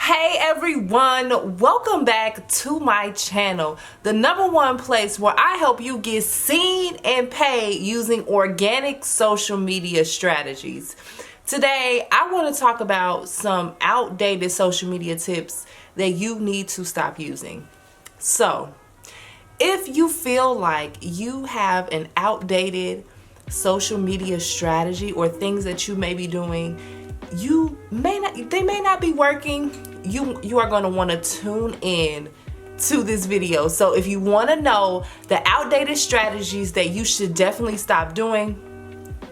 Hey everyone, welcome back to my channel, the #1 place where I help you get seen and paid using organic social media strategies. Today, I want to talk about some outdated social media tips that you need to stop using. So, if you feel like you have an outdated social media strategy or things that you may be doing, they may not be working, you are going to want to tune in to this video. So if you want to know the outdated strategies that you should definitely stop doing,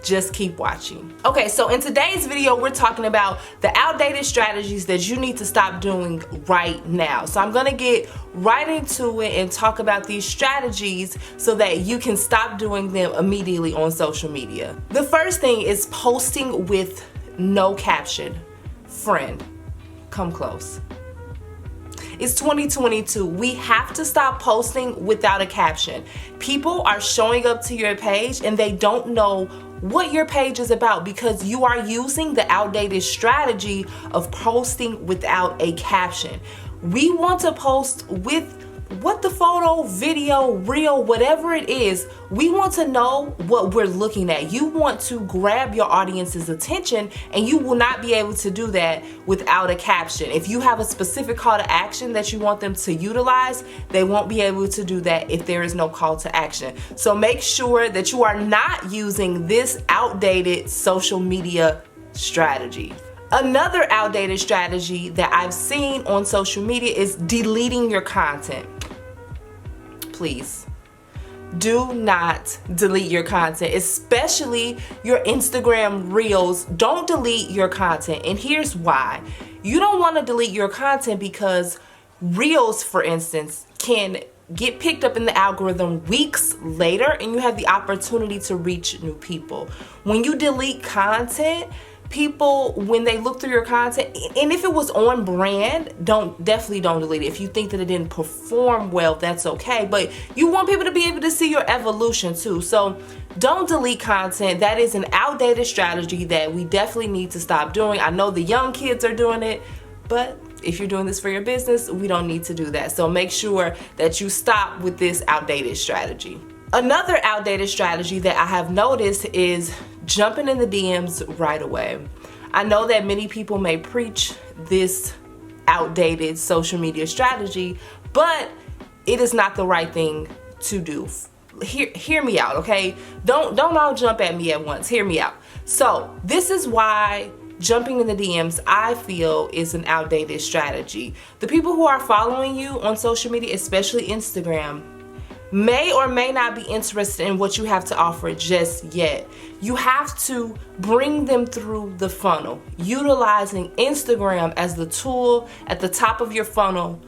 just keep watching. Okay, so in today's video, we're talking about the outdated strategies that you need to stop doing right now. So I'm gonna get right into it and talk about these strategies so that you can stop doing them immediately on social media. The first thing is posting with no caption. Friend, come close. It's 2022. We have to stop posting without a caption. People are showing up to your page and they don't know what your page is about because you are using the outdated strategy of posting without a caption. We want to post with what the photo, video, reel, whatever it is, we want to know what we're looking at. You want to grab your audience's attention, and you will not be able to do that without a caption. If you have a specific call to action that you want them to utilize, they won't be able to do that if there is no call to action. So make sure that you are not using this outdated social media strategy. Another outdated strategy that I've seen on social media is deleting your content. Please, do not delete your content, especially your Instagram Reels. Don't delete your content, and here's why. You don't want to delete your content because Reels, for instance, can get picked up in the algorithm weeks later, and you have the opportunity to reach new people. When you delete content, people, when they look through your content, and if it was on brand, definitely don't delete it. If you think that it didn't perform well, that's okay, but you want people to be able to see your evolution too. So don't delete content. That is an outdated strategy that we definitely need to stop doing. I know the young kids are doing it, but if you're doing this for your business, we don't need to do that. So make sure that you stop with this outdated strategy. Another outdated strategy that I have noticed is jumping in the DMs right away. I know that many people may preach this outdated social media strategy, but it is not the right thing to do. Hear me out, okay? Don't all jump at me at once. Hear me out. So this is why jumping in the DMs, I feel, is an outdated strategy. The people who are following you on social media, especially Instagram, may or may not be interested in what you have to offer just yet. You have to bring them through the funnel, utilizing Instagram as the tool at the top of your funnel.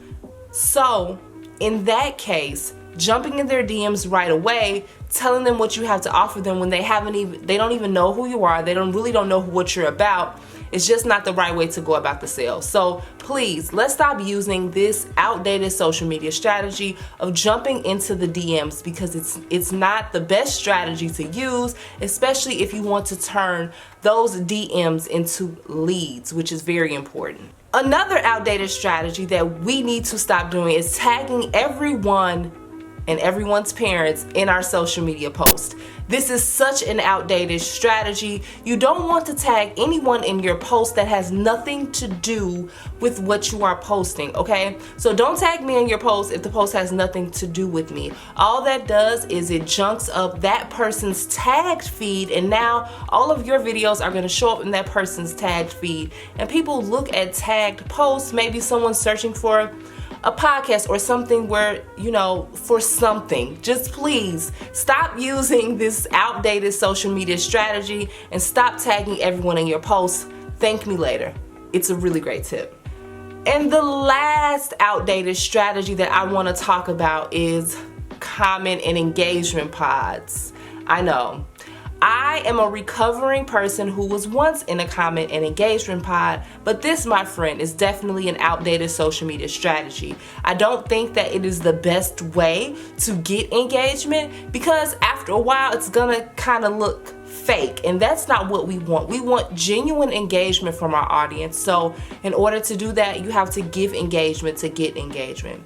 So in that case, jumping in their DMs right away, telling them what you have to offer them when they don't even know who you are, they really don't know what you're about, it's just not the right way to go about the sale. So please, let's stop using this outdated social media strategy of jumping into the DMs because it's not the best strategy to use, especially if you want to turn those DMs into leads, which is very important. Another outdated strategy that we need to stop doing is tagging everyone and everyone's parents in our social media post. This is such an outdated strategy. You don't want to tag anyone in your post that has nothing to do with what you are posting, okay? So don't tag me in your post if the post has nothing to do with me. All that does is it junks up that person's tagged feed, and now all of your videos are gonna show up in that person's tagged feed. And people look at tagged posts, maybe someone's searching for a podcast or something where, for something. Just please stop using this outdated social media strategy and stop tagging everyone in your posts. Thank me later. It's a really great tip. And the last outdated strategy that I want to talk about is comment and engagement pods. I know. I am a recovering person who was once in a comment and engagement pod, but this, my friend, is definitely an outdated social media strategy. I don't think that it is the best way to get engagement because after a while it's gonna kind of look fake, and that's not what we want. We want genuine engagement from our audience. So in order to do that, you have to give engagement to get engagement.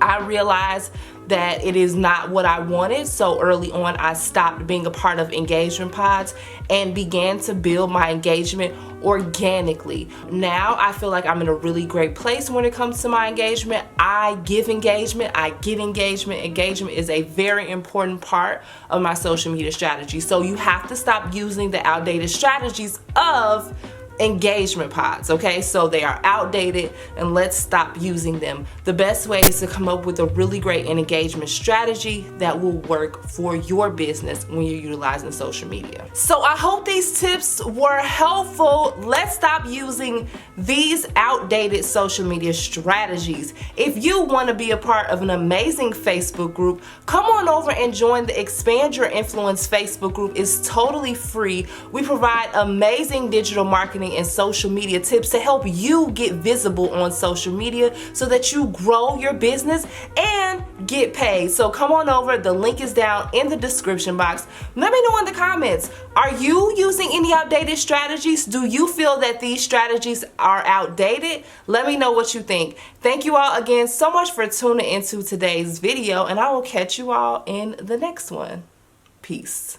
I realized that it is not what I wanted, so early on I stopped being a part of engagement pods and began to build my engagement organically. Now I feel like I'm in a really great place when it comes to my engagement. I give engagement, I get engagement. Engagement is a very important part of my social media strategy. So you have to stop using the outdated strategies of engagement pods, okay? So they are outdated, and let's stop using them. The best way is to come up with a really great engagement strategy that will work for your business when you're utilizing social media. So I hope these tips were helpful. Let's stop using these outdated social media strategies. If you want to be a part of an amazing Facebook group, come on over and join the Expand Your Influence Facebook group. It's totally free. We provide amazing digital marketing and social media tips to help you get visible on social media so that you grow your business and get paid. So come on over. The link is down in the description box. Let me know in the comments, are you using any outdated strategies? Do you feel that these strategies are outdated? Let me know what you think. Thank you all again so much for tuning into today's video, and I will catch you all in the next one. Peace.